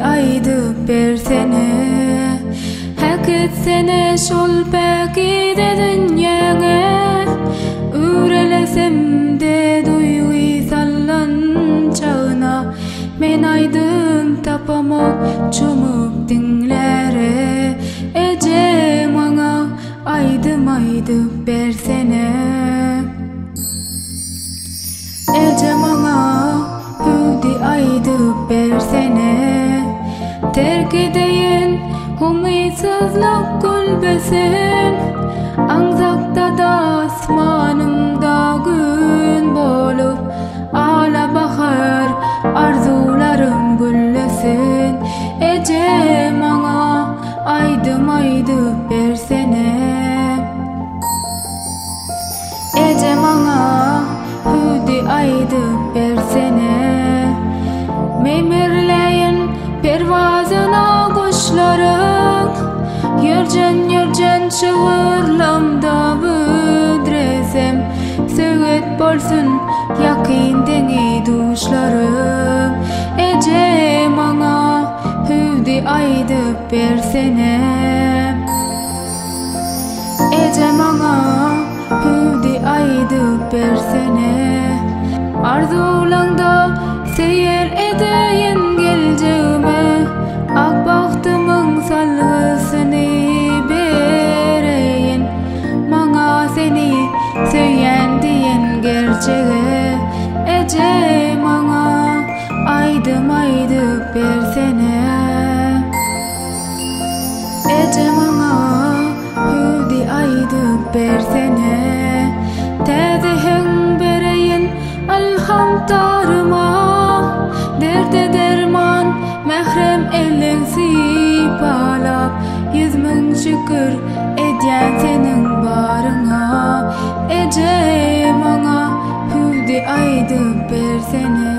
aydıp bersene, hak etsene şol pekide dünyana. Ürelesem de duygu sallan çağına, men aydın tapamak çumup dinlere. Ece mana aydıp bersene, ece mana hüdi aydıp bersene. Terk edeyin umitsizlik gülbesin, anzakta da asmanımda gün bolup ala bahar arzularım güllesin. Ece mana aydıp bersene, ece mana hüdi aydıp bersene. Memirleyin pervazına kuşların, yercen şıvırlamda büdresem. Söğüt bolsun yakin deni duşlarım. Ece mana hüdi aydıp bersene, ece mana hüdi aydıp bersene. Arzulanda seyir edeyin geleceğime, ak bahtımın salgısını bereyin. Mana seni söyleyen diyen gerçeğe. Ece mana aydıp bersene, ece mana hüdi aydıp bersene. Tezihin bereyin alhamdarıma, derde derman mehrem elensip alap. 100.000 şükür edyen senin barına. Ece mana hüdi aydıp bersene.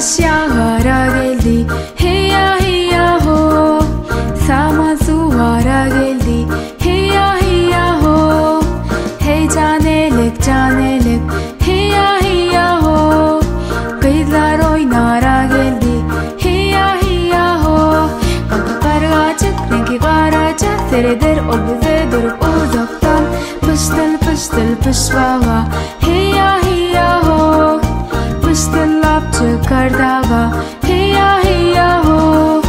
Aşağıra geldi hiya hiya ho. Sama suvara geldi hiya hiya ho. Hey canelik canelik hiya hiya ho. Kızlar oynara geldi hiya hiya ho. Kaka kargacık rengi karaca seyreder o bize durup uzaktan. Pıştıl pıştıl pışvaga hiya hiya ho. Pıştıllap çıkar dağa hiya hiya ho.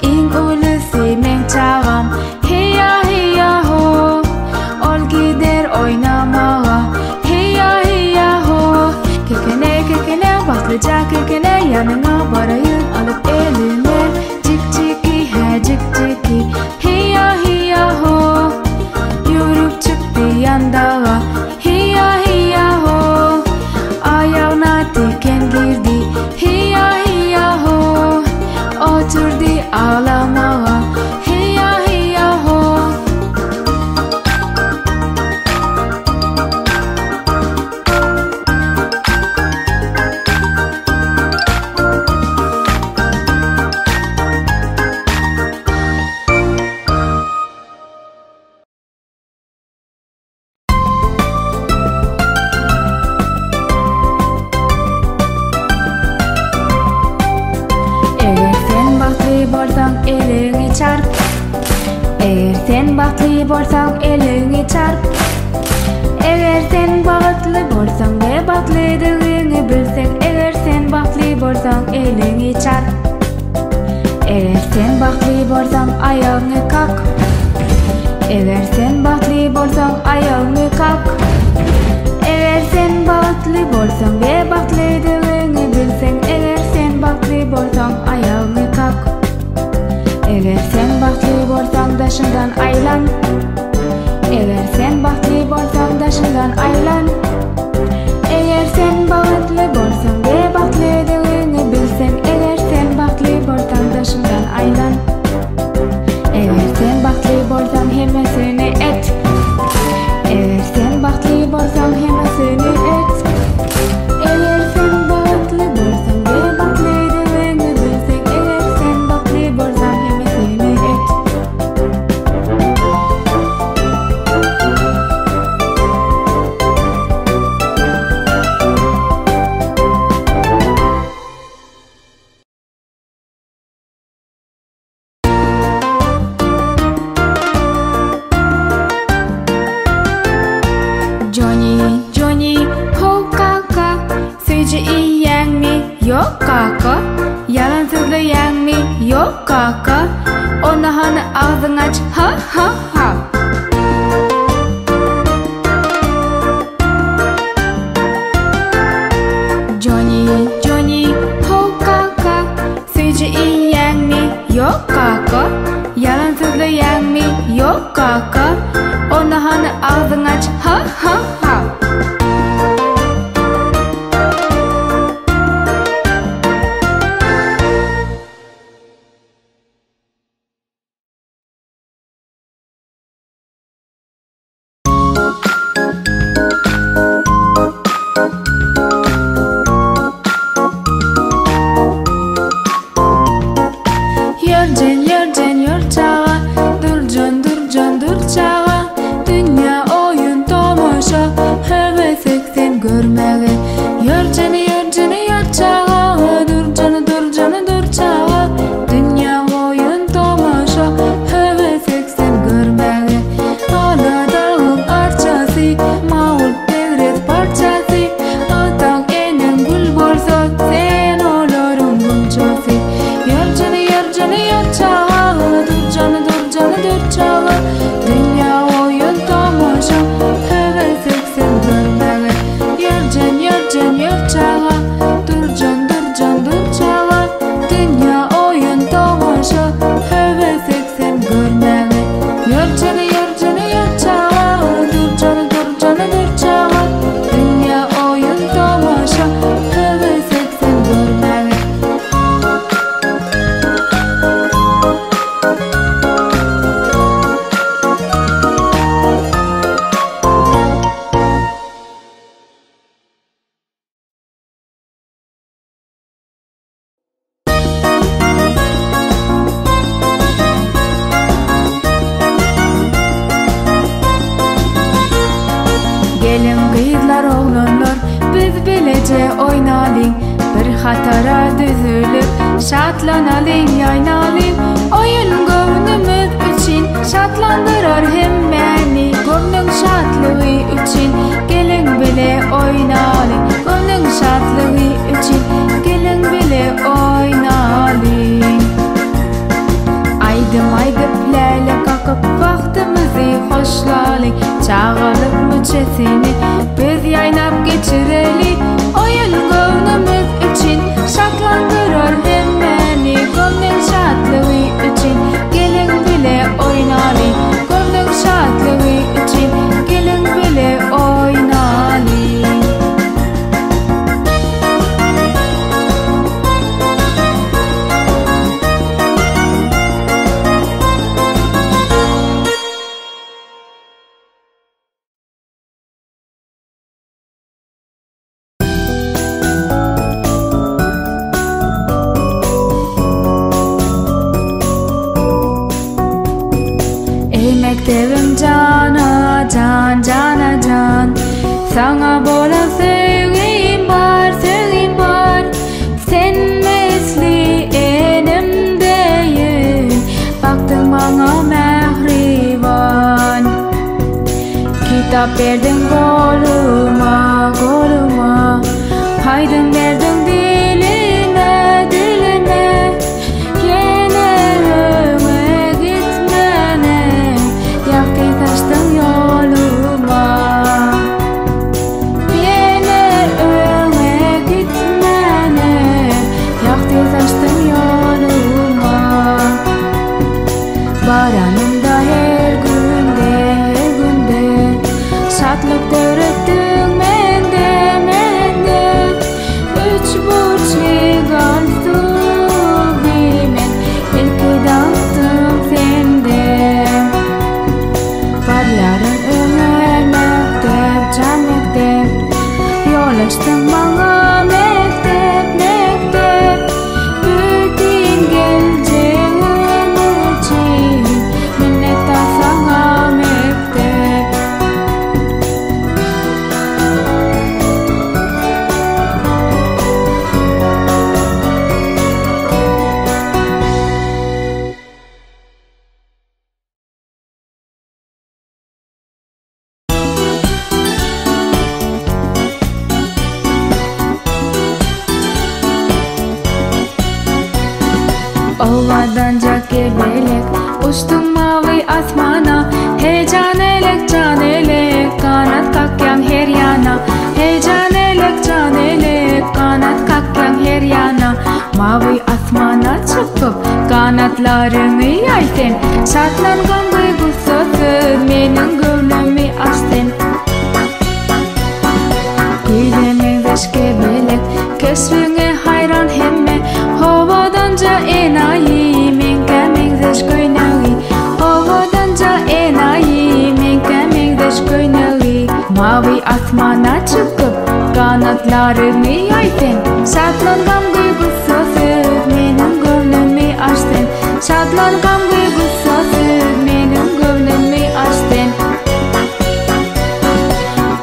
İn ulusi men çağam hiya hiya ho. Ol gider oynamağa hiya hiya ho. Kekene kekene başlıca kekene yanına varayım alıp eline. Cik ciki he cik ciki hiya hiya ho. Yürüp çıktı yandağa hiya hiya ho. Ayağına diken girdi hiya hiya ho. Oturdu ağlamağa hiya hiya ho. Elini çarp. Eğer sen bahtlı bolsang elini çarp. Eğer sen bahtlı bolsang ve bahtlıdığını bilseng. Eğer sen bahtlı bolsang elini çarp. Eğer sen bahtlı bolsang ayağını kalk. Eğer sen bahtlı bolsang ayağını kalk. Eğer sen bahtlı bolsang ve bahtlıdığını bilseng. Eğer sen bahtlı bolsang ayağını kalk. Eğer sen bahtlı bolsang daşından aylan. Eğer sen bahtlı bolsang daşından aylan. Eğer sen bahtlı bolsang ve bahtlıdığını bilseng. Eğer sen bahtlı bolsang daşından aylan. Eğer sen bahtlı bolsang hemesini et. Eğer sen bahtlı bolsang hemesini et. Eğer sen bahtlı bolsang ve bahtlıdığını bilseng. Eğer sen bahtlı bolsang hemesini et. Johnny, Johnny, ho kaka. Sözcü iyen mi? Yok kaka. Yalan söyleyen mi? Yok kaka. Ona hani ağzını aç ha ha ha. Johnny, Johnny, ho kaka. Sözcü iyen mi? Yok kaka. Yalan söyleyen mi? Yok kaka. Ona hani ağzını aç ha ha ha. Yerden yerden yurtağa. Durcan durcan durcağa. Dünya oyun tomaşa. Heves eksen görmeye. Yerden yerden yurtağa. Durcan durcan durcağa. Dünya oyun tomaşa. Heves eksen görmeye. Ana dağın arçası. Mağul devret parçası. Atan enem gül borsa. Sen olurun bunçası. Yerden yerden yurtağa. Durcan durcan durcağa. Dünya oyun tomaşa. Heves eksen görmeye. Yerden yerden yurtağa. oynalım, bir hatara düzülüp şatlanalım, yaynalım. Oyun gönlümüz için şatlandırır hem beni, gönlün şatlığı için gelin bile oynalım, gönlün şatlığı için gelin bile oynalım. Aydım aydıp lale kakıp vaktimizi hoşlalım, çağırıp müçesini biz yaynap geçirelim. Oyun gönlümüz için şatlandırır hem beni, gönlün şatlığı için gelin bile oynalım, gönlün şatlığı için gelin bile oynalım. Mektebim cana can cana can, sana bola sevgim var, sen mesli enimdeyin, baktın bana mehriban. Kitap verdin koluma, haydın verdin diline, yine gitmene, yaktı taştın yoluma. Yine gitmene, yaktı taştın yoluma. Baranımda her günde şatlık dörttün mende, üç burçlu galstuk men, ilk danstım sende. Barların ömer mektep, can mektep, yol açtın bana mektep. Bütün geleceğin için minnettar sana mektep. Ovadan belek, uçtum mavi asmana. Hey can elek, kanat kakyan her yana. Hey can elek, kanat kakyan her yana. Mavi asmana çıkıp kanatlarını yaysen, şatlangan duygusuz menin gönlümü açtın. Gülemek deşke belek, keşfine hayran hemme. Havadanca enayi, men kemek deş köynağı. Havadanca enayi, men kemek deş köynağı. Mavi asmana çıkıp kanatlarını yaysen, şatlangan duygusuz menin gönlümü açtın. Şatlangan duygusuz menin gönlümü açtın.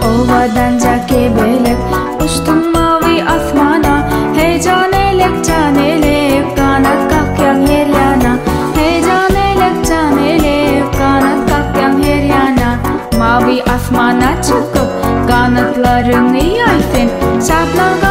Ovadanca belek, uçtum mavi asmana. Hey can elek, kanat kakyan her yana. Hey can elek, kanat kakyan her yana. Mavi asmana çıkıp kanatlarını yaysen, şatlangan